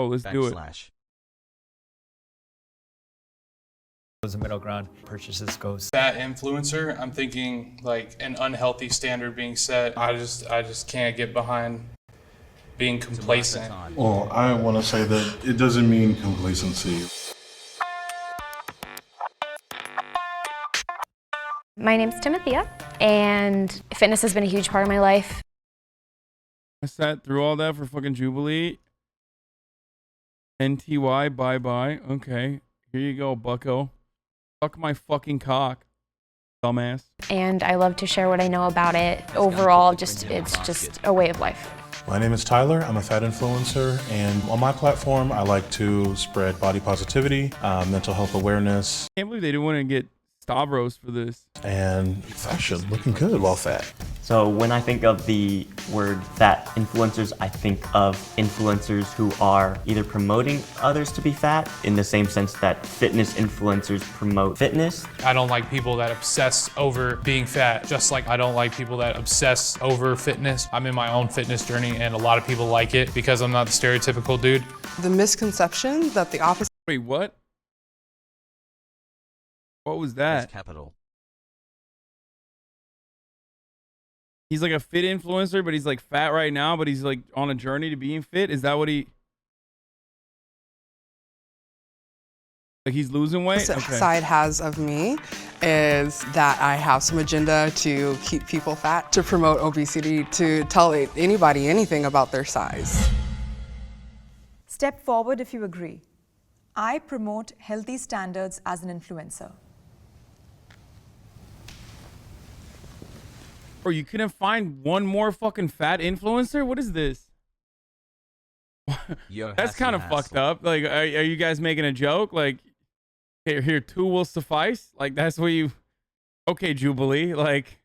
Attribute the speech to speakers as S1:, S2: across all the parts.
S1: Oh, let's do it.
S2: There's a middle ground. Purchases goes.
S3: Fat influencer, I'm thinking like an unhealthy standard being set. I just can't get behind being complacent.
S4: Well, I want to say that it doesn't mean complacency.
S5: My name's Timothea, and fitness has been a huge part of my life.
S1: I sat through all that for fucking Jubilee. NTY, bye-bye. Okay, here you go, bucko. Fuck my fucking cock, dumbass.
S5: And I love to share what I know about it. Overall, it's just a way of life.
S4: My name is Tyler. I'm a fat influencer, and on my platform, I like to spread body positivity, mental health awareness.
S1: Can't believe they didn't want to get Stavros for this.
S4: And fashion, looking good while fat.
S6: So when I think of the word fat influencers, I think of influencers who are either promoting others to be fat in the same sense that fitness influencers promote fitness.
S3: I don't like people that obsess over being fat, just like I don't like people that obsess over fitness. I'm in my own fitness journey and a lot of people like it because I'm not the stereotypical dude.
S7: The misconception that the opposite.
S1: Wait, what? What was that?
S8: Capital.
S1: He's like a fit influencer, but he's like fat right now, but he's like on a journey to being fit. Is that what he... Like he's losing weight? Okay.
S7: Side has of me is that I have some agenda to keep people fat, to promote obesity, to tell anybody anything about their size.
S9: Step forward if you agree. I promote healthy standards as an influencer.
S1: Bro, you couldn't find one more fucking fat influencer? What is this? That's kind of fucked up. Like, are you guys making a joke? Like, here, two will suffice? Like, that's what you... Okay, Jubilee, like...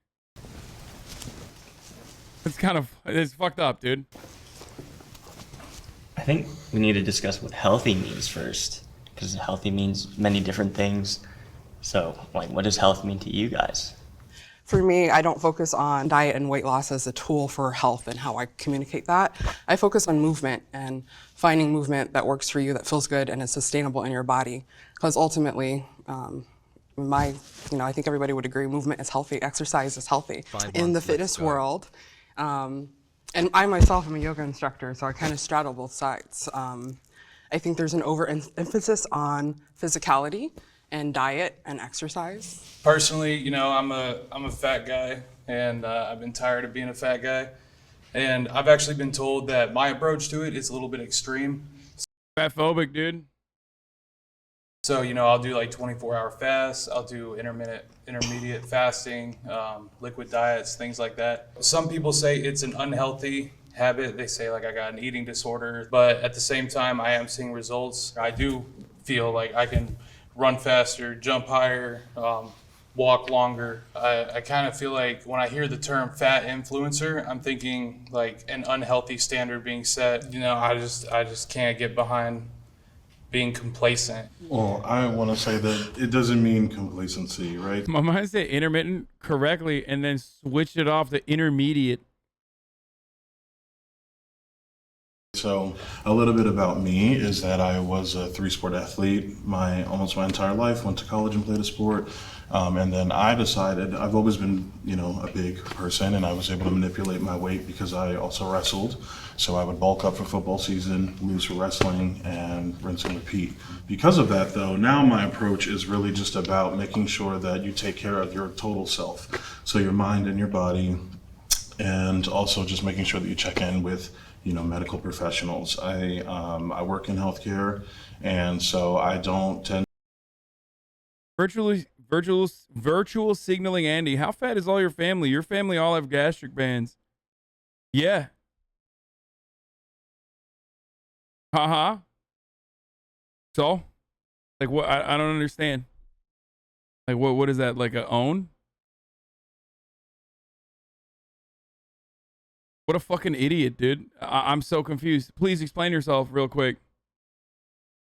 S1: It's fucked up, dude.
S6: I think we need to discuss what healthy means first, because healthy means many different things. So, like, what does health mean to you guys?
S7: For me, I don't focus on diet and weight loss as a tool for health and how I communicate that. I focus on movement and finding movement that works for you, that feels good and is sustainable in your body. Because ultimately, I think everybody would agree, movement is healthy, exercise is healthy. In the fitness world, and I myself am a yoga instructor, so I kind of straddle both sides. I think there's an overemphasis on physicality and diet and exercise.
S3: Personally, you know, I'm a fat guy, and I've been tired of being a fat guy. And I've actually been told that my approach to it is a little bit extreme.
S1: Fatphobic, dude.
S3: So, you know, I'll do like 24-hour fasts, I'll do intermediate fasting, liquid diets, things like that. Some people say it's an unhealthy habit. They say like I got an eating disorder, but at the same time, I am seeing results. I do feel like I can run faster, jump higher, walk longer. I kind of feel like when I hear the term fat influencer, I'm thinking like an unhealthy standard being set. You know, I just can't get behind being complacent.
S4: Well, I want to say that it doesn't mean complacency, right?
S1: My mind said intermittent correctly and then switched it off to intermediate.
S4: So a little bit about me is that I was a 3-sport athlete almost my entire life, went to college and played a sport. And then I decided, I've always been, you know, a big person, and I was able to manipulate my weight because I also wrestled. So I would bulk up for football season, lose for wrestling, and rinse and repeat. Because of that though, now my approach is really just about making sure that you take care of your total self. So your mind and your body, and also just making sure that you check in with, you know, medical professionals. I work in healthcare, and so I don't tend.
S1: Virtual signaling Andy. How fat is all your family? Your family all have gastric bands. Yeah. Uh-huh. So? Like what? I don't understand. Like what is that? Like a own? What a fucking idiot, dude. I'm so confused. Please explain yourself real quick.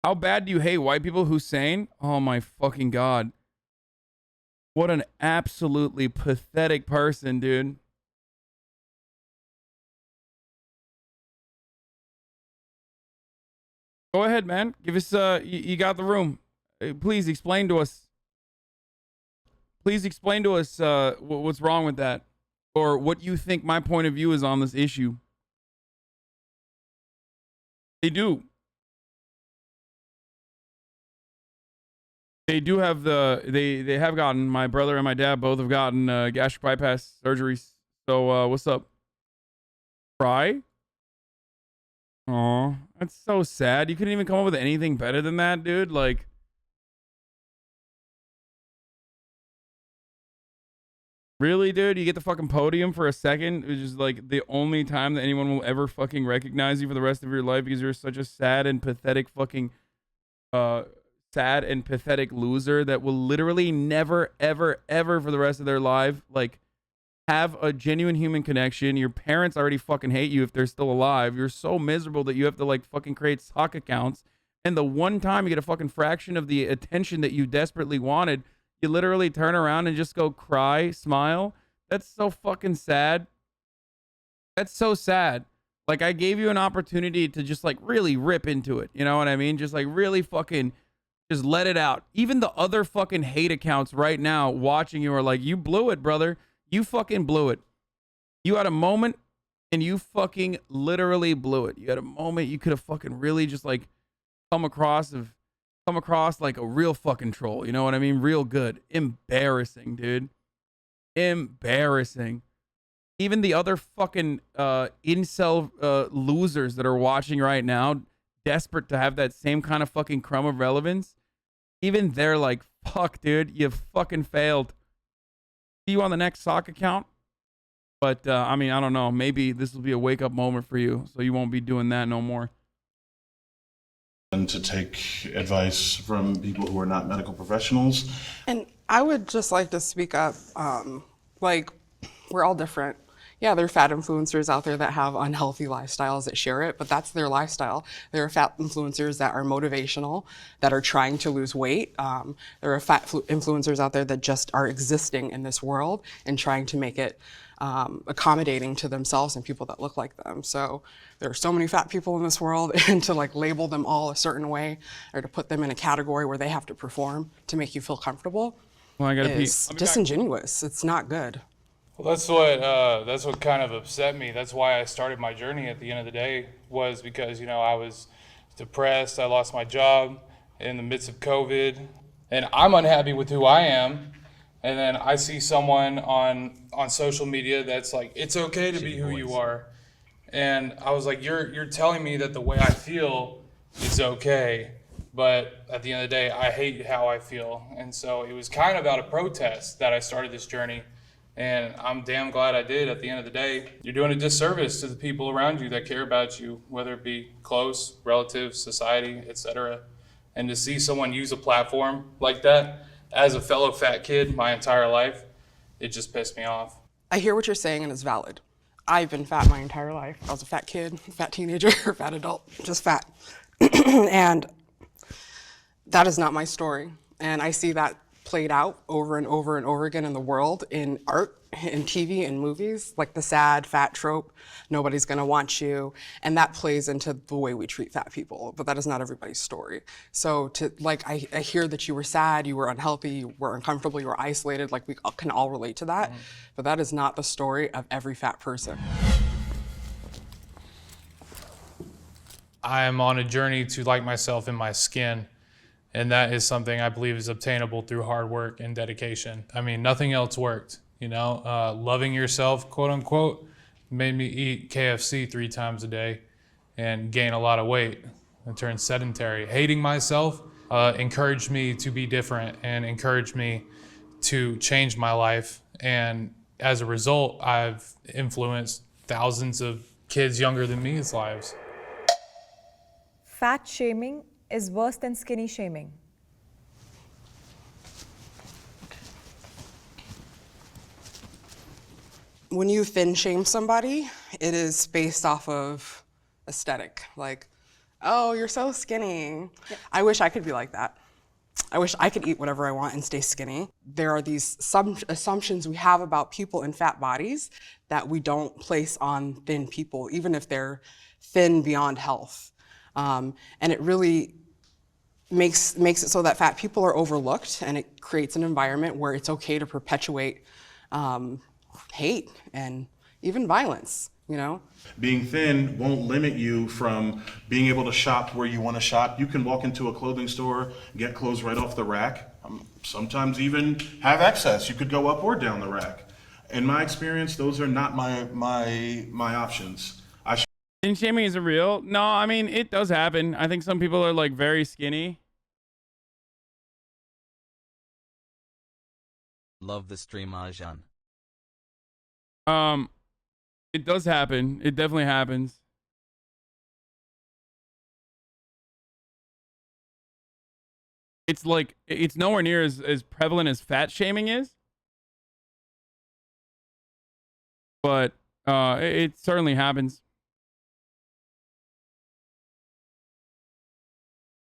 S1: How bad do you hate white people? Hussein? Oh my fucking God. What an absolutely pathetic person, dude. Go ahead, man. Give us, you got the room. Please explain to us. Please explain to us what's wrong with that, or what you think my point of view is on this issue. They do. They do have they have gotten, my brother and my dad both have gotten gastric bypass surgeries. So what's up? Cry? Aw, that's so sad. You couldn't even come up with anything better than that, dude. Like, really, dude? You get the fucking podium for a second, which is like the only time that anyone will ever fucking recognize you for the rest of your life because you're such a sad and pathetic fucking sad and pathetic loser that will literally never, ever, ever for the rest of their life, like, have a genuine human connection. Your parents already fucking hate you if they're still alive. You're so miserable that you have to, like, fucking create sock accounts. And the one time you get a fucking fraction of the attention that you desperately wanted, you literally turn around and just go cry, smile. That's so fucking sad. That's so sad. Like, I gave you an opportunity to just, like, really rip into it. You know what I mean? Just, like, really fucking just let it out. Even the other fucking hate accounts right now watching you are like, you blew it, brother. You fucking blew it. You had a moment and you fucking literally blew it. You had a moment you could have fucking really just, like, come across like a real fucking troll. You know what I mean? Real good. Embarrassing, dude. Embarrassing. Even the other fucking incel losers that are watching right now, desperate to have that same kind of fucking crumb of relevance, even they're like, fuck, dude, you fucking failed. See you on the next sock account. But I mean, I don't know, maybe this will be a wake up moment for you, so you won't be doing that no more.
S4: And to take advice from people who are not medical professionals.
S7: And I would just like to speak up. Like, we're all different. Yeah, there are fat influencers out there that have unhealthy lifestyles that share it, but that's their lifestyle. There are fat influencers that are motivational, that are trying to lose weight. There are fat influencers out there that just are existing in this world and trying to make it accommodating to themselves and people that look like them. So there are so many fat people in this world, and to, like, label them all a certain way or to put them in a category where they have to perform to make you feel comfortable is disingenuous. It's not good.
S3: Well, that's what kind of upset me. That's why I started my journey at the end of the day, was because, you know, I was depressed. I lost my job in the midst of COVID, and I'm unhappy with who I am. And then I see someone on social media that's like, it's okay to be who you are. And I was like, you're telling me that the way I feel is okay, but at the end of the day, I hate how I feel. And so it was kind of out of protest that I started this journey. And I'm damn glad I did. At the end of the day, you're doing a disservice to the people around you that care about you, whether it be close, relatives, society, etc. And to see someone use a platform like that as a fellow fat kid my entire life, it just pissed me off.
S7: I hear what you're saying, and it's valid. I've been fat my entire life. I was a fat kid, fat teenager, fat adult, just fat. And that is not my story. And I see that played out over and over and over again in the world, in art, in TV, in movies, like the sad fat trope, nobody's gonna want you, and that plays into the way we treat fat people, but that is not everybody's story. So I hear that you were sad, you were unhealthy, you were uncomfortable, you were isolated, like we can all relate to that, but that is not the story of every fat person.
S3: I am on a journey to like myself in my skin. And that is something I believe is obtainable through hard work and dedication. I mean, nothing else worked, you know? Loving yourself, quote unquote, made me eat KFC 3 times a day and gain a lot of weight and turn sedentary. Hating myself encouraged me to be different and encouraged me to change my life. And as a result, I've influenced thousands of kids younger than me's lives.
S9: Fat shaming is worse than skinny shaming.
S7: When you thin shame somebody, it is based off of aesthetic. Like, oh, you're so skinny. Yep. I wish I could be like that. I wish I could eat whatever I want and stay skinny. There are these assumptions we have about people in fat bodies that we don't place on thin people, even if they're thin beyond health. And it really makes it so that fat people are overlooked, and it creates an environment where it's okay to perpetuate hate and even violence, you know?
S4: Being thin won't limit you from being able to shop where you want to shop. You can walk into a clothing store, get clothes right off the rack, sometimes even have excess. You could go up or down the rack. In my experience, those are not my options.
S1: Skin shaming isn't real. No, I mean, it does happen. I think some people are like very skinny.
S8: Love the stream, Arjan.
S1: It does happen. It definitely happens. It's like, it's nowhere near as prevalent as fat shaming is. But it certainly happens.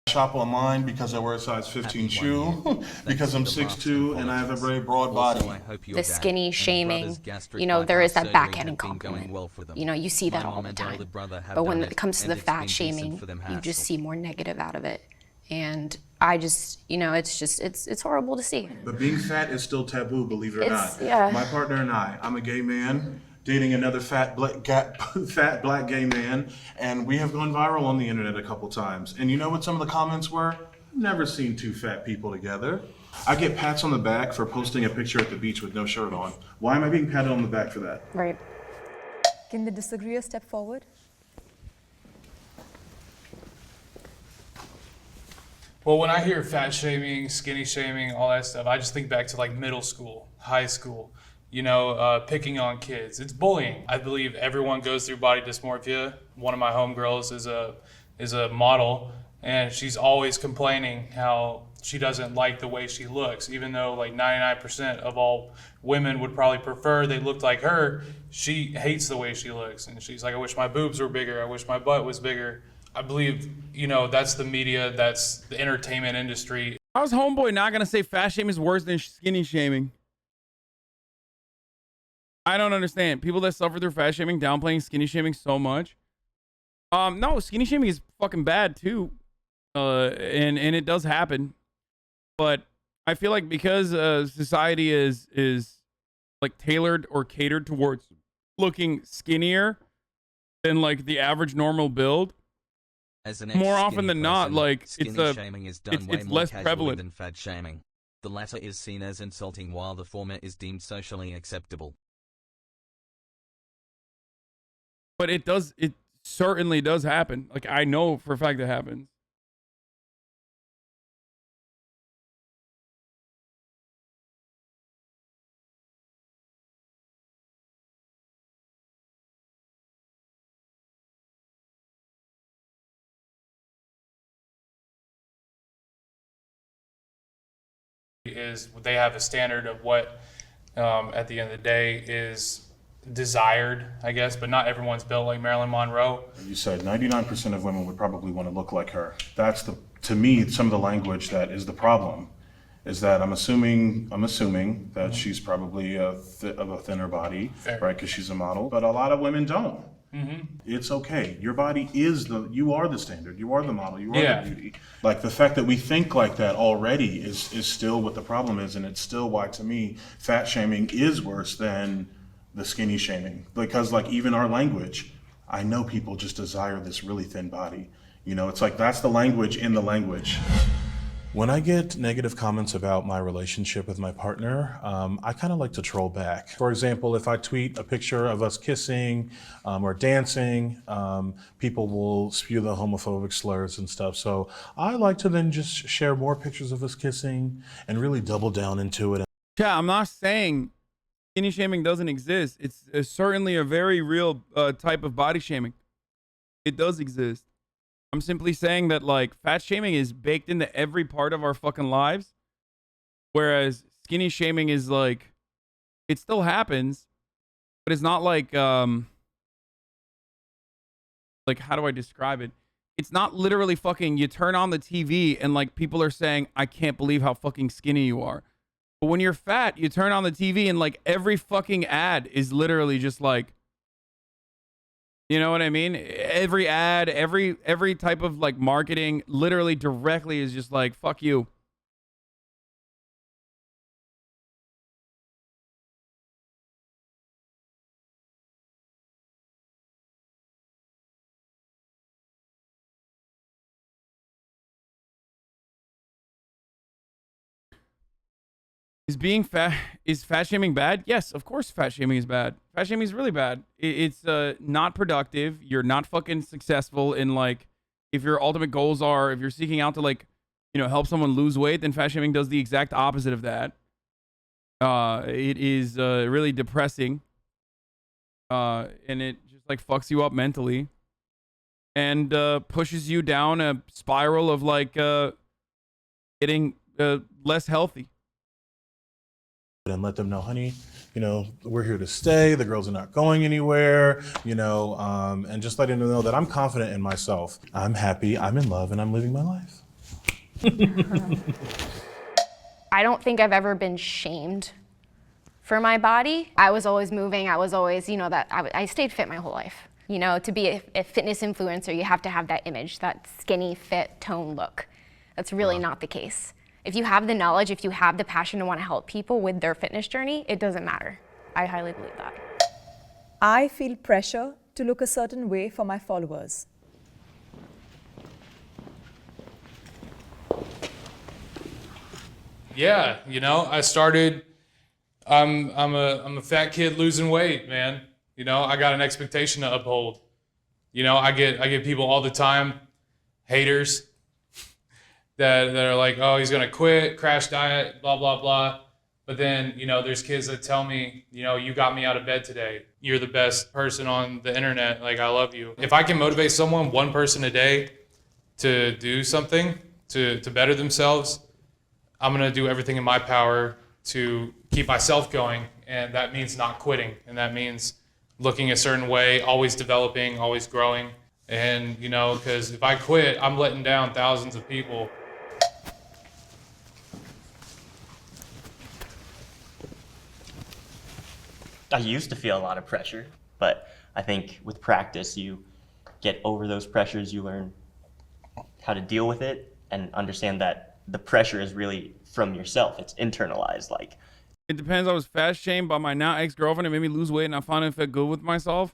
S4: Shop online because I wear a size 15 shoe, because I'm 6'2" and I have a very broad body.
S5: The skinny shaming, you know, there is that backhanded compliment. You know, you see that all the time. But when it comes to the fat shaming, you just see more negative out of it. And I just, you know, it's horrible to see.
S4: But being fat is still taboo, believe it or not.
S5: Yeah.
S4: My partner and I'm a gay man dating another fat black gay man, and we have gone viral on the internet a couple times. And you know what some of the comments were? Never seen two fat people together. I get pats on the back for posting a picture at the beach with no shirt on. Why am I being patted on the back for that?
S5: Right.
S9: Can the disagreeer step forward?
S3: Well, when I hear fat shaming, skinny shaming, all that stuff, I just think back to like middle school, high school, you know, picking on kids. It's bullying. I believe everyone goes through body dysmorphia. One of my homegirls is a model, and she's always complaining how she doesn't like the way she looks, even though like 99% of all women would probably prefer they looked like her. She hates the way she looks, and she's like, I wish my boobs were bigger. I wish my butt was bigger. I believe, you know, that's the media, that's the entertainment industry.
S1: How's homeboy not gonna say fat shaming is worse than skinny shaming? I don't understand. People that suffer through fat shaming downplaying skinny shaming so much. No, skinny shaming is fucking bad too. And it does happen. But I feel like because society is like tailored or catered towards looking skinnier than like the average normal build, more often than not, like
S8: shaming is done way
S1: it's
S8: more
S1: less
S8: casually
S1: prevalent
S8: than fat shaming. The latter is seen as insulting while the former is deemed socially acceptable.
S1: But it certainly does happen. Like, I know for a fact it happens.
S3: Is they have a standard of what at the end of the day is desired, I guess, but not everyone's built like Marilyn Monroe.
S4: You said 99% of women would probably want to look like her. That's to me, some of the language that is the problem, is that I'm assuming that she's probably of a thinner body, right? Because she's a model, but a lot of women don't. It's okay. Your body you are the standard. You are the model. You are the beauty. Like, the fact that we think like that already is still what the problem is, and it's still why, to me, fat shaming is worse than the skinny shaming. Because, like, even our language, I know people just desire this really thin body. You know, it's like that's the language in the language. When I get negative comments about my relationship with my partner, I kind of like to troll back. For example, if I tweet a picture of us kissing or dancing, people will spew the homophobic slurs and stuff. So I like to then just share more pictures of us kissing and really double down into it.
S1: Yeah, I'm not saying skinny shaming doesn't exist. It's certainly a very real type of body shaming. It does exist. I'm simply saying that, like, fat shaming is baked into every part of our fucking lives, whereas skinny shaming is like, it still happens, but it's not like how do I describe it? It's not literally fucking, you turn on the TV and like people are saying, I can't believe how fucking skinny you are. But when you're fat, you turn on the TV and like every fucking ad is literally just like, You know what I mean? Every ad, every type of like marketing literally directly is just like, fuck you. Is fat shaming bad? Yes, of course fat shaming is bad. Fat shaming is really bad. It's not productive. You're not fucking successful in like, if your ultimate goals are, if you're seeking out to like, you know, help someone lose weight, then fat shaming does the exact opposite of that. It is really depressing. And it just like fucks you up mentally and pushes you down a spiral of like getting less healthy.
S4: And let them know, honey, you know, we're here to stay. The girls are not going anywhere, you know, and just letting them know that I'm confident in myself. I'm happy, I'm in love, and I'm living my life.
S5: I don't think I've ever been shamed for my body. I was always moving. I was always, you know, that I stayed fit my whole life. You know, to be a fitness influencer, you have to have that image, that skinny, fit, toned look. That's really not the case. If you have the knowledge, if you have the passion to want to help people with their fitness journey, it doesn't matter. I highly believe that.
S9: I feel pressure to look a certain way for my followers.
S3: Yeah, you know, I started. I'm a fat kid losing weight, man. You know, I got an expectation to uphold. You know, I get people all the time, haters, that are like, oh, he's gonna quit, crash diet, blah blah blah. But then, you know, there's kids that tell me, you know, you got me out of bed today. You're the best person on the internet. Like, I love you. If I can motivate someone, one person a day, to do something to better themselves, I'm gonna do everything in my power to keep myself going, and that means not quitting, and that means looking a certain way, always developing, always growing. And, you know, because if I quit, I'm letting down thousands of people.
S6: I used to feel a lot of pressure, but I think with practice, you get over those pressures, you learn how to deal with it and understand that the pressure is really from yourself. It's internalized. Like,
S1: it depends. I was fat shamed by my now ex-girlfriend. It made me lose weight and I found it felt good with myself.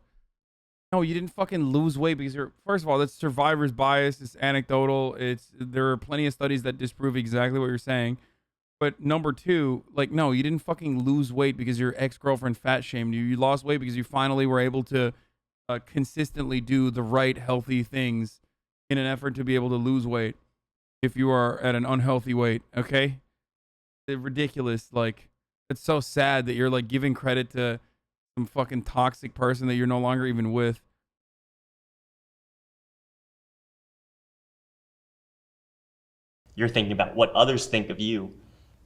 S1: No, you didn't fucking lose weight because you're, first of all, that's survivor's bias. It's anecdotal. There are plenty of studies that disprove exactly what you're saying. But number two, like, no, you didn't fucking lose weight because your ex-girlfriend fat shamed you. You lost weight because you finally were able to consistently do the right healthy things in an effort to be able to lose weight if you are at an unhealthy weight, okay? It's ridiculous. Like, it's so sad that you're like giving credit to some fucking toxic person that you're no longer even with.
S6: you're thinking about what others think of you,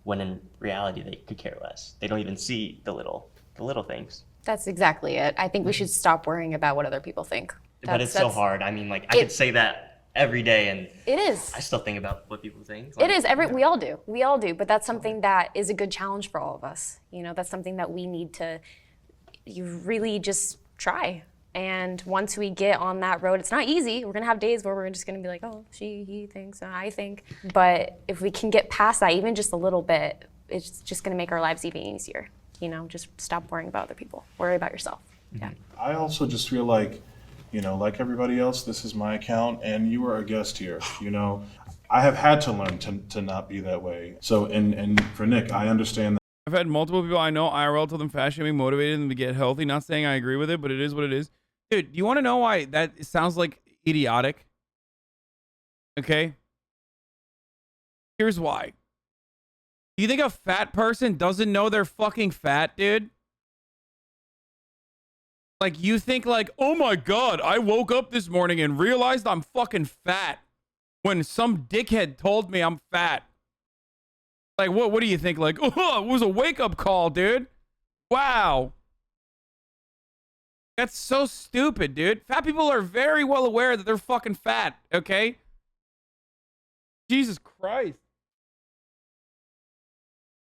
S6: when in reality they could care less. They don't even see the little things.
S5: That's exactly it. I think we should stop worrying about what other people think.
S6: But it's so hard. I mean, like, I could say that every day, and
S5: it is.
S6: I still think about what people think. Like,
S5: it is. We all do. We all do. But that's something that is a good challenge for all of us. You know, that's something that we need to really just try. And once we get on that road, it's not easy. We're gonna have days where we're just gonna be like, oh, he thinks, I think. But if we can get past that, even just a little bit, it's just gonna make our lives even easier. You know, just stop worrying about other people. Worry about yourself. Yeah.
S4: I also just feel like, you know, like everybody else, this is my account and you are a guest here. You know, I have had to learn to not be that way. So, and for Nick, I understand that.
S1: I've had multiple people I know IRL tell them fat shaming motivated them to get healthy. Not saying I agree with it, but it is what it is. Dude, do you want to know why that sounds like idiotic? Okay. Here's why. Do you think a fat person doesn't know they're fucking fat, dude? Like, you think like, oh my God, I woke up this morning and realized I'm fucking fat when some dickhead told me I'm fat. Like, what do you think? Like, oh, it was a wake-up call, dude. Wow. That's so stupid, dude. Fat people are very well aware that they're fucking fat, okay? Jesus Christ.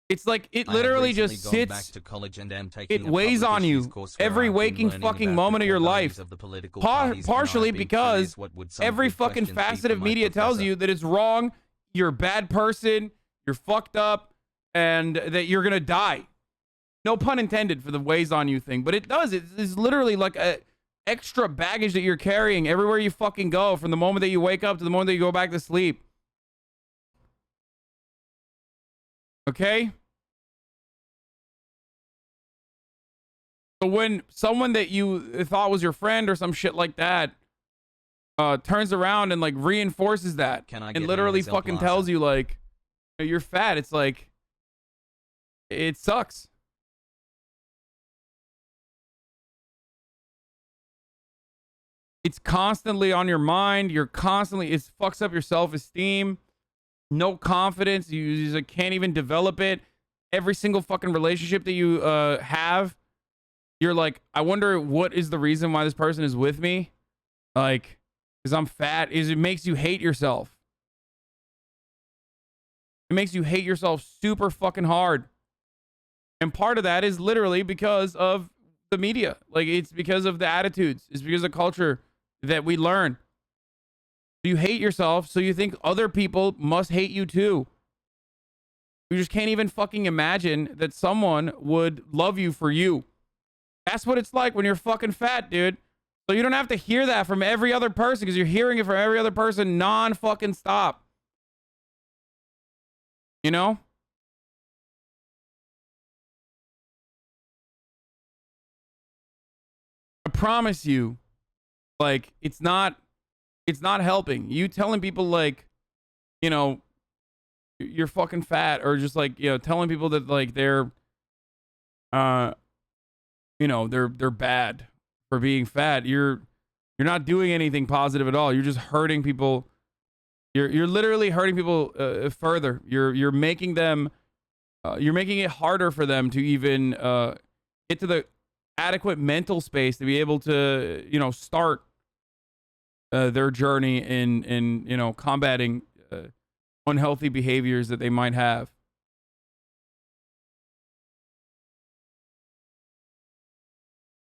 S1: It's like it
S8: I have
S1: literally
S8: recently
S1: just
S8: gone back
S1: sits.
S8: to college and am taking
S1: It
S8: a
S1: weighs
S8: public
S1: on
S8: issues
S1: you
S8: course where
S1: every
S8: I've been
S1: waking
S8: learning
S1: fucking
S8: about
S1: moment
S8: the
S1: of your
S8: core
S1: life.
S8: values of the political parties, and
S1: Partially
S8: I've been
S1: because
S8: curious what would some
S1: every
S8: good
S1: fucking
S8: questions be
S1: facet
S8: for
S1: of
S8: my
S1: media tells
S8: professor.
S1: you that it's wrong, you're a bad person, you're fucked up, and that you're gonna die. No pun intended for the weighs on you thing, but it does. It's literally like a extra baggage that you're carrying everywhere you fucking go, from the moment that you wake up to the moment that you go back to sleep. Okay? So when someone that you thought was your friend or some shit like that turns around and like reinforces that
S8: Can I
S1: and
S8: get
S1: literally
S8: Hasan
S1: fucking
S8: Plaza?
S1: tells you like you're fat, it's like it sucks. It's constantly on your mind. You're constantly, it fucks up your self-esteem. No confidence. You just can't even develop it. Every single fucking relationship that you have, you're like, I wonder what is the reason why this person is with me? Like, because I'm fat. It makes you hate yourself. It makes you hate yourself super fucking hard. And part of that is literally because of the media. Like, it's because of the attitudes. It's because of culture that we learn. You hate yourself, so you think other people must hate you too. You just can't even fucking imagine that someone would love you for you. That's what it's like when you're fucking fat, dude. So you don't have to hear that from every other person, because you're hearing it from every other person non-fucking stop. You know? I promise you, like, it's not helping. You telling people like, you know, you're fucking fat, or just like, you know, telling people that like they're you know, they're bad for being fat. You're not doing anything positive at all. You're just hurting people. You're literally hurting people further. You're making them you're making it harder for them to even get to the adequate mental space to be able to, you know, start their journey in you know, combating unhealthy behaviors that they might have.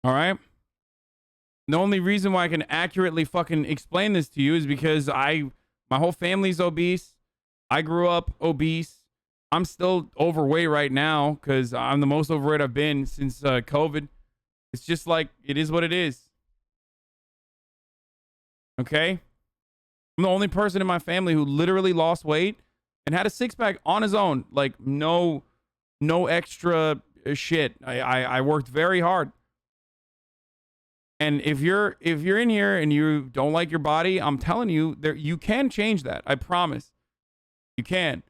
S1: All right. The only reason why I can accurately fucking explain this to you is because my whole family's obese. I grew up obese. I'm still overweight right now because I'm the most overweight I've been since COVID. It's just like, it is what it is. Okay? I'm the only person in my family who literally lost weight and had a six-pack on his own. Like, no extra shit. I worked very hard. And if you're in here and you don't like your body, I'm telling you, you can change that. I promise. You can.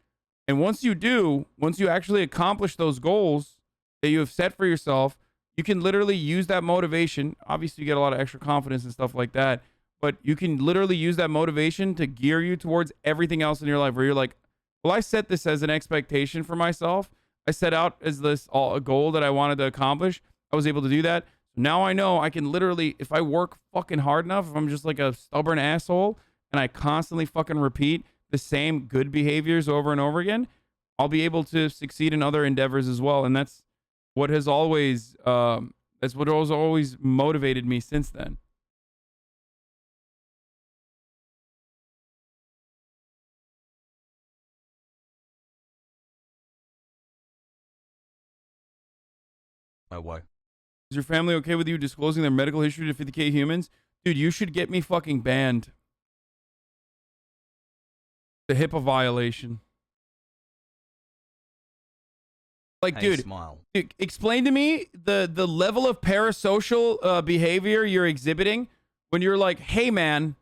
S1: And once you do, once you actually accomplish those goals that you have set for yourself, you can literally use that motivation. Obviously, you get a lot of extra confidence and stuff like that. But you can literally use that motivation to gear you towards everything else in your life, where you're like, well, I set this as an expectation for myself. I set out as this a goal that I wanted to accomplish. I was able to do that. Now I know I can literally, if I work fucking hard enough, if I'm just like a stubborn asshole and I constantly fucking repeat the same good behaviors over and over again, I'll be able to succeed in other endeavors as well. And that's what has always motivated me since then.
S8: My wife.
S1: Is your family okay with you disclosing their medical history to 50K humans? Dude, you should get me fucking banned. The HIPAA violation. Like,
S8: Hey,
S1: dude,
S8: smile.
S1: explain to me the level of parasocial behavior you're exhibiting when you're like, hey, man,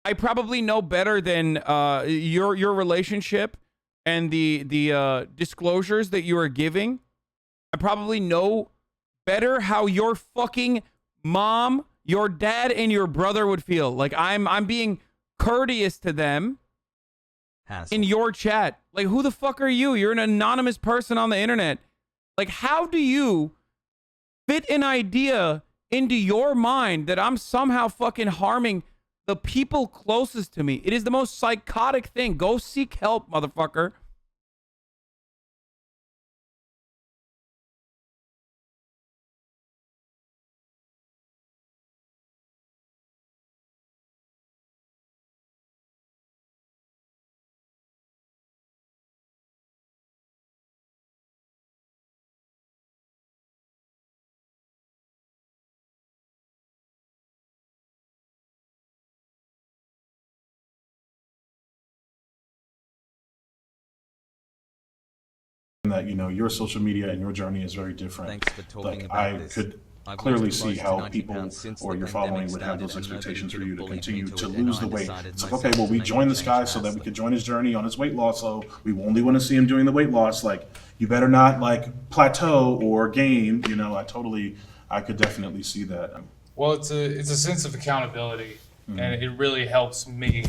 S1: I probably know better than your relationship and the disclosures that you are giving. I probably know better how your fucking mom, your dad, and your brother would feel. Like, I'm being courteous to them in your chat. Like, who the fuck are you? You're an anonymous person on the internet. Like, how do you fit an idea into your mind that I'm somehow fucking harming the people closest to me? It is the most psychotic thing. Go seek help, motherfucker.
S4: that, you know, your social media and your journey is very different.
S8: Thanks for talking
S4: Like,
S8: about
S4: I
S8: this.
S4: could
S8: I've
S4: clearly
S8: lost
S4: see
S8: close to
S4: how
S8: 90
S4: people
S8: pounds since
S4: or
S8: the
S4: your
S8: pandemic
S4: following would have
S8: started,
S4: those
S8: and nobody
S4: expectations for
S8: could
S4: you to
S8: bully me
S4: continue
S8: into
S4: to
S8: it, and
S4: lose
S8: I
S4: the weight.
S8: decided
S4: It's like,
S8: myself
S4: okay, well,
S8: to
S4: we
S8: make
S4: joined
S8: the
S4: this guy
S8: change
S4: so that we
S8: faster.
S4: could join his journey on his weight loss, so we only want to see him doing the weight loss. Like, you better not, like, plateau or gain, you know. I could definitely see that.
S3: Well, it's a sense of accountability, and it really helps me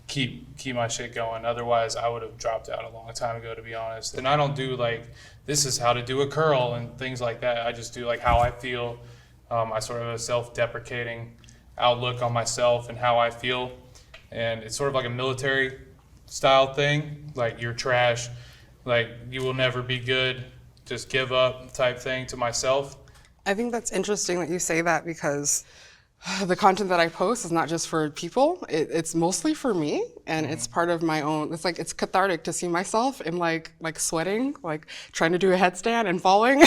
S3: keep my shit going. Otherwise, I would have dropped out a long time ago, to be honest. And I don't do like, this is how to do a curl and things like that. I just do like how I feel. I sort of have a self-deprecating outlook on myself and how I feel, and it's sort of like a military style thing. Like, you're trash, like, you will never be good, just give up type thing to myself.
S7: I think that's interesting that you say that, because the content that I post is not just for people. It's mostly for me, and it's part of my own. It's like, it's cathartic to see myself in like sweating, like trying to do a headstand and falling,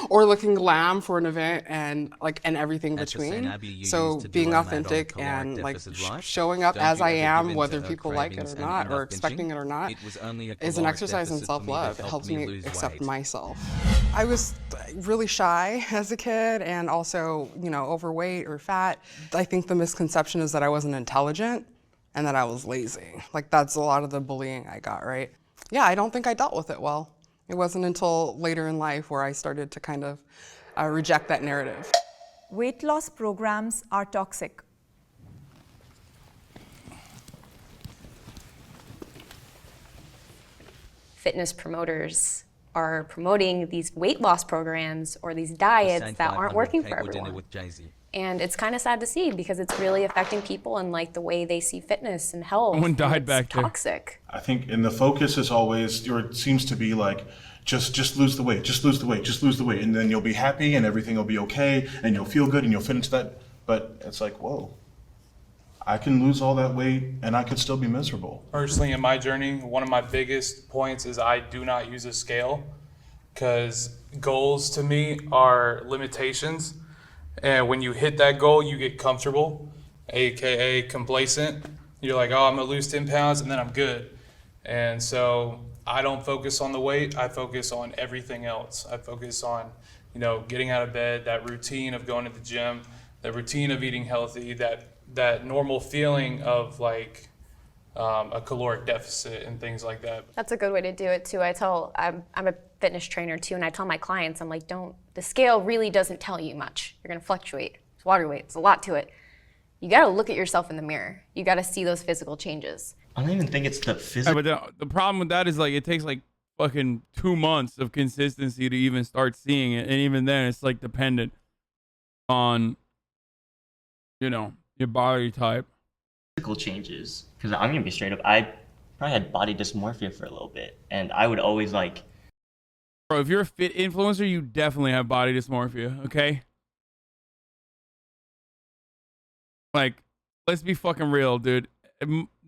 S7: or looking lamb for an event, and everything
S8: At
S7: between.
S8: HasanAbi, you used
S7: So
S8: to do
S7: being
S8: a mad on
S7: authentic
S8: caloric
S7: and like
S8: deficit, right?
S7: showing up
S8: Don't
S7: as
S8: you
S7: I
S8: ever give
S7: am,
S8: in
S7: whether
S8: to
S7: people like it
S8: cravings
S7: or
S8: and
S7: not,
S8: end
S7: or
S8: up binging?
S7: expecting it or not,
S8: It was only a
S7: is an
S8: caloric
S7: exercise in
S8: deficit for me that
S7: self-love. It
S8: helped
S7: helps
S8: me
S7: me
S8: lose
S7: accept
S8: weight.
S7: myself. I was really shy as a kid, and also, you know, overweight or fat. I think the misconception is that I wasn't intelligent and that I was lazy. Like, that's a lot of the bullying I got, right? Yeah, I don't think I dealt with it well. It wasn't until later in life where I started to kind of reject that narrative.
S9: Weight loss programs are toxic.
S5: Fitness promoters are promoting these weight loss programs or these diets that aren't working for everyone. And it's kind of sad to see, because it's really affecting people and like the way they see fitness and health.
S1: Someone died back there.
S5: Toxic.
S4: I think, and the focus is always, or it seems to be like, just lose the weight, just lose the weight, just lose the weight, and then you'll be happy and everything will be okay and you'll feel good and you'll fit into that. But it's like, whoa, I can lose all that weight and I could still be miserable.
S3: Personally, in my journey, one of my biggest points is I do not use a scale, because goals to me are limitations. And when you hit that goal, you get comfortable, AKA complacent. You're like, oh, I'm gonna lose 10 pounds and then I'm good. And so I don't focus on the weight, I focus on everything else. I focus on, you know, getting out of bed, that routine of going to the gym, that routine of eating healthy, that normal feeling of like a caloric deficit and things like that.
S5: That's a good way to do it too. I'm a fitness trainer too, and I tell my clients, I'm like, the scale really doesn't tell you much. You're gonna fluctuate. It's water weight, it's a lot to it. You gotta look at yourself in the mirror. You gotta see those physical changes.
S6: I don't even think it's the physical.
S1: But the problem with that is, like, it takes like fucking 2 months of consistency to even start seeing it, and even then it's like dependent on, you know, your body type.
S6: Physical changes, because I'm gonna be straight up, I probably had body dysmorphia for a little bit, and I would always like,
S1: Bro, if you're a fit influencer, you definitely have body dysmorphia, okay? Like, let's be fucking real, dude.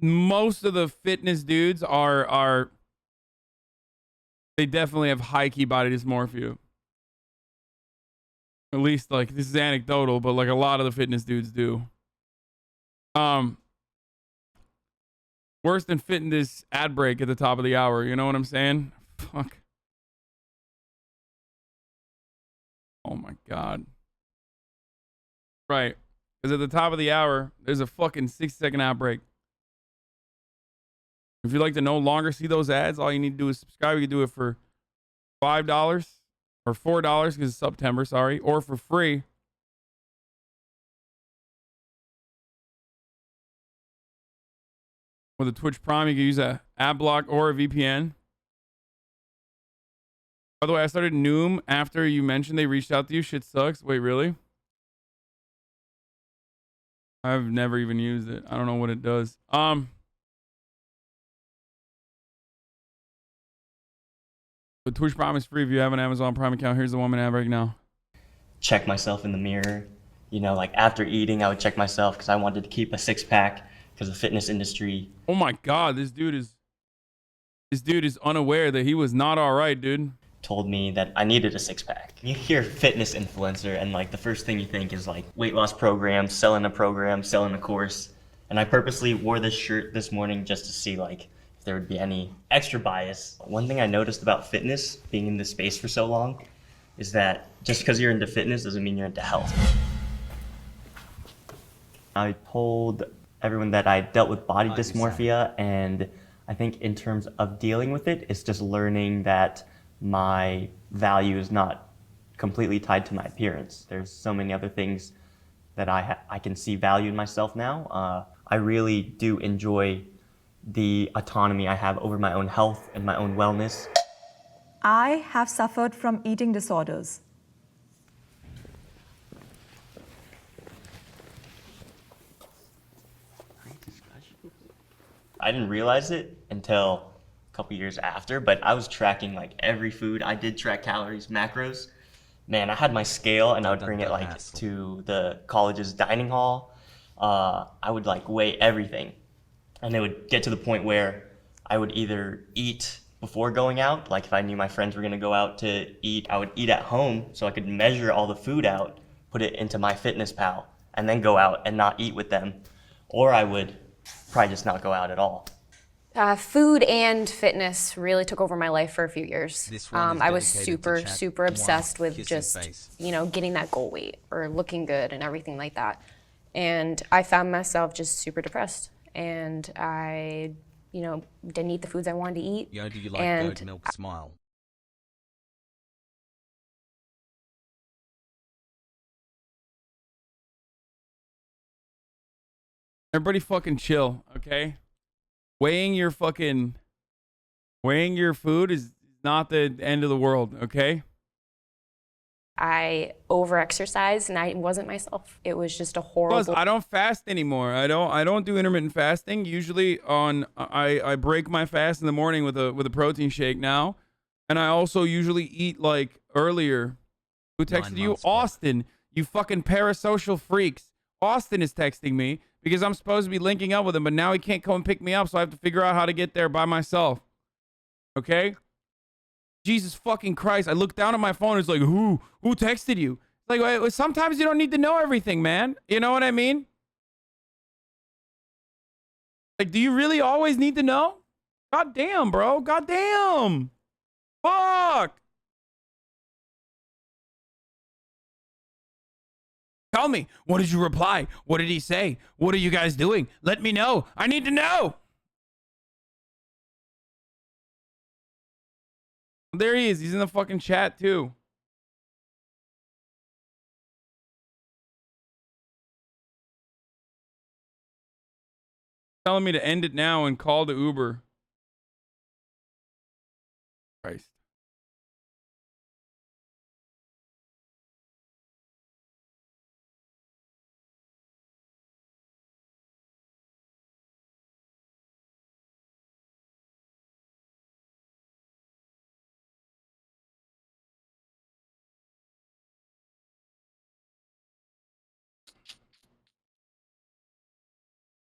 S1: Most of the fitness dudes they definitely have high-key body dysmorphia. At least, like, this is anecdotal, but like a lot of the fitness dudes do. Worse than fitting this ad break at the top of the hour, you know what I'm saying? Fuck. Oh my God. Right. Because at the top of the hour, there's a fucking 60-second ad break. If you'd like to no longer see those ads, all you need to do is subscribe. You can do it for $5 or $4 because it's September, sorry, or for free. With a Twitch Prime, you can use a ad block or a VPN. By the way, I started Noom after you mentioned they reached out to you. Shit sucks. Wait, really? I've never even used it. I don't know what it does. But Twitch Prime is free if you have an Amazon Prime account. Here's the one I have right now.
S6: check myself in the mirror. You know, like after eating, I would check myself because I wanted to keep a six-pack because the fitness industry.
S1: Oh my God, this dude is unaware that he was not all right, dude.
S6: Told me that I needed a six-pack. You hear fitness influencer and like the first thing you think is like weight loss program, selling a course. And I purposely wore this shirt this morning just to see like if there would be any extra bias. One thing I noticed about fitness, being in this space for so long, is that just because you're into fitness doesn't mean you're into health. I told everyone that I dealt with body dysmorphia, and I think in terms of dealing with it, it's just learning that my value is not completely tied to my appearance. There's so many other things that I can see value in myself now. I really do enjoy the autonomy I have over my own health and my own wellness.
S9: I have suffered from eating disorders.
S6: I didn't realize it until a couple years after, but I was tracking like every food. I did track calories, macros. Man, I had my scale and I would bring it like to the college's dining hall. I would like weigh everything. And it would get to the point where I would either eat before going out, like if I knew my friends were gonna go out to eat, I would eat at home so I could measure all the food out, put it into MyFitnessPal, and then go out and not eat with them. Or I would probably just not go out at all.
S5: Food and fitness really took over my life for a few years. I was super obsessed with just, you know, getting that goal weight or looking good and everything like that. And I found myself just super depressed. And I, you know, didn't eat the foods I wanted to eat.
S8: Yo, do you like goat milk? Smile.
S1: Everybody fucking chill, okay? Weighing your food is not the end of the world, okay?
S5: I overexercised and I wasn't myself. It was just a horrible.
S1: Plus, I don't fast anymore. I don't do intermittent fasting. Usually I break my fast in the morning with a protein shake now. And I also usually eat like earlier. Who texted you? Austin, you fucking parasocial freaks. Austin is texting me because I'm supposed to be linking up with him, but now he can't come and pick me up, so I have to figure out how to get there by myself. Okay? Jesus fucking Christ. I look down at my phone, it's like, who texted you? Like, wait, sometimes you don't need to know everything, man. You know what I mean? Like, do you really always need to know? God damn, bro. God damn. Fuck. Tell me, what did you reply? What did he say? What are you guys doing? Let me know. I need to know. There he is. He's in the fucking chat too. Telling me to end it now and call the Uber. Christ.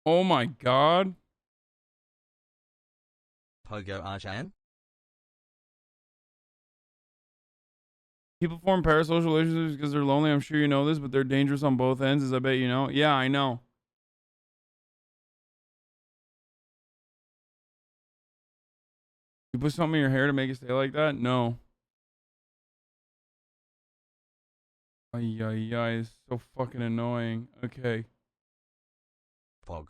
S1: Oh my God.
S8: Pogo Arjan?
S1: People form parasocial relationships because they're lonely. I'm sure you know this, but they're dangerous on both ends, as I bet you know. Yeah, I know. You put something in your hair to make it stay like that? No. Ay, it's so fucking annoying. Okay.
S8: Pog.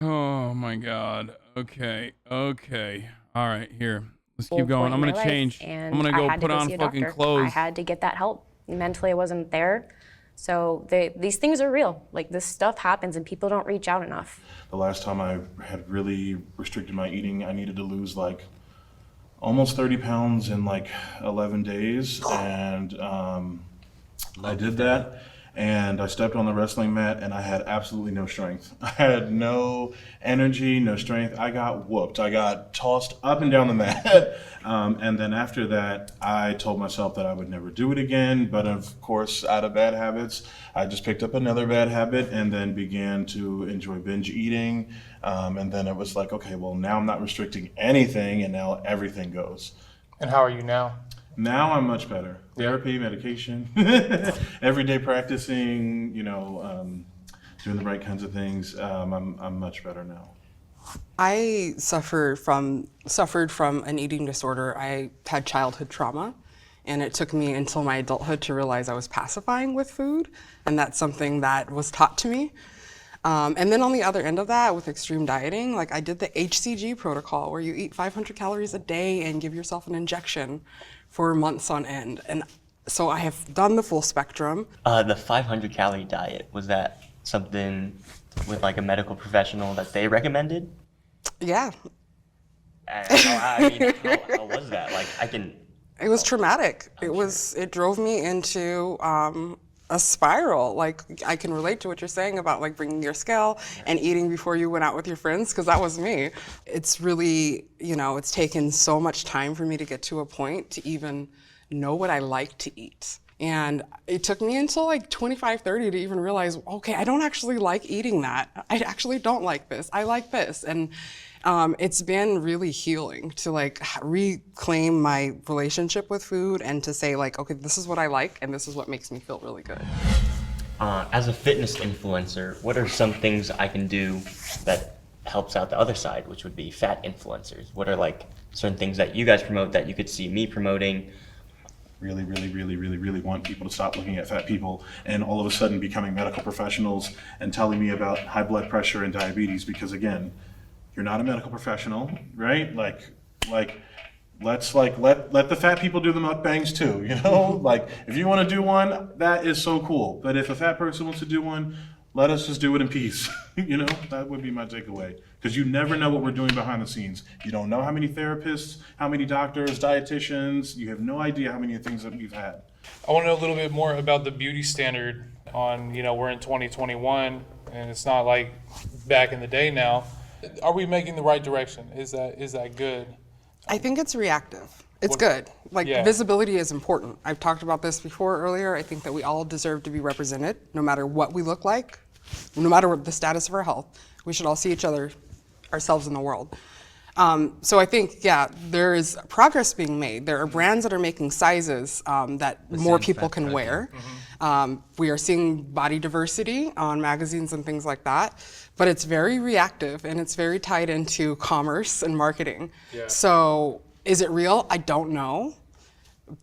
S1: Oh my God. Okay. All right, here. Let's keep going. I'm gonna change. I'm gonna go put on fucking clothes.
S5: I had to get that help. Mentally, I wasn't there. So these things are real. Like, this stuff happens and people don't reach out enough.
S4: The last time I had really restricted my eating, I needed to lose like almost 30 pounds in like 11 days. And I did that. and I stepped on the wrestling mat and I had absolutely no strength. I had no energy, no strength. I got whooped. I got tossed up and down the mat. And then after that, I told myself that I would never do it again. But of course, out of bad habits, I just picked up another bad habit and then began to enjoy binge eating. And then it was like, okay, well, now I'm not restricting anything and now everything goes.
S3: And how are you now?
S4: Now I'm much better. Therapy, medication, every day practicing, doing the right kinds of things. I'm much better now.
S7: I suffered from an eating disorder. I had childhood trauma, and it took me until my adulthood to realize I was pacifying with food, and that's something that was taught to me. And then on the other end of that, with extreme dieting, like I did the HCG protocol, where you eat 500 calories a day and give yourself an injection for months on end. And so I have done the full spectrum.
S6: The 500 calorie diet, was that something with like a medical professional that they recommended?
S7: Yeah.
S6: How was that?
S7: It was traumatic. It drove me into a spiral. Like, I can relate to what you're saying about like bringing your scale and eating before you went out with your friends, because that was me. It's really, it's taken so much time for me to get to a point to even know what I like to eat. And it took me until like 25, 30 to even realize, okay, I don't actually like eating that. I actually don't like this. I like this. And it's been really healing to like reclaim my relationship with food and to say like, okay, this is what I like and this is what makes me feel really good.
S6: As a fitness influencer, what are some things I can do that helps out the other side, which would be fat influencers? What are like certain things that you guys promote that you could see me promoting? Really want people to stop looking at fat people and all of a sudden becoming medical professionals and telling me about high blood pressure and diabetes, because again, you're not a medical professional, right? Let's let the fat people do the mukbangs too, Like, if you want to do one, that is so cool. But if a fat person wants to do one, let us just do it in peace. That would be my takeaway. Because you never know what we're doing behind the scenes. You don't know how many therapists, how many doctors, dietitians. You have no idea how many things that we've had.
S3: I want to know a little bit more about the beauty standard on, we're in 2021 and it's not like back in the day now. Are we making the right direction? Is that good?
S7: I think it's reactive. It's good. Visibility is important. I've talked about this before earlier. I think that we all deserve to be represented, no matter what we look like, no matter what the status of our health. We should all see ourselves in the world. So I think, there is progress being made. There are brands that are making sizes that more people can wear. We are seeing body diversity on magazines and things like that, but it's very reactive and it's very tied into commerce and marketing. Yeah. So is it real? I don't know,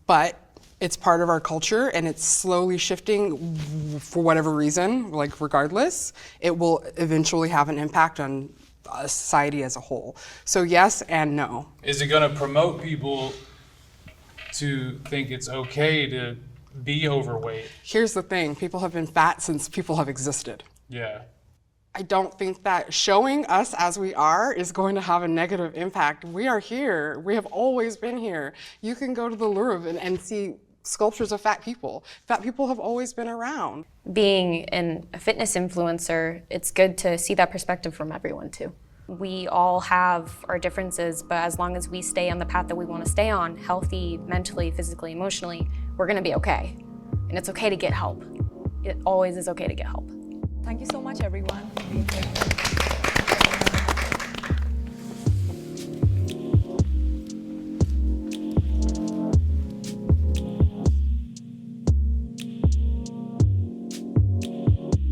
S7: but it's part of our culture and it's slowly shifting for whatever reason, like regardless, it will eventually have an impact on society as a whole. So yes and no.
S3: Is it going to promote people to think it's okay to be overweight?
S7: Here's the thing, people have been fat since people have existed.
S3: Yeah.
S7: I don't think that showing us as we are is going to have a negative impact. We are here. We have always been here. You can go to the Louvre and see sculptures of fat people. Fat people have always been around.
S5: Being a fitness influencer, it's good to see that perspective from everyone too. We all have our differences, but as long as we stay on the path that we want to stay on, healthy, mentally, physically, emotionally, we're going to be okay. And it's okay to get help. It always is okay to get help.
S9: Thank you so much, everyone.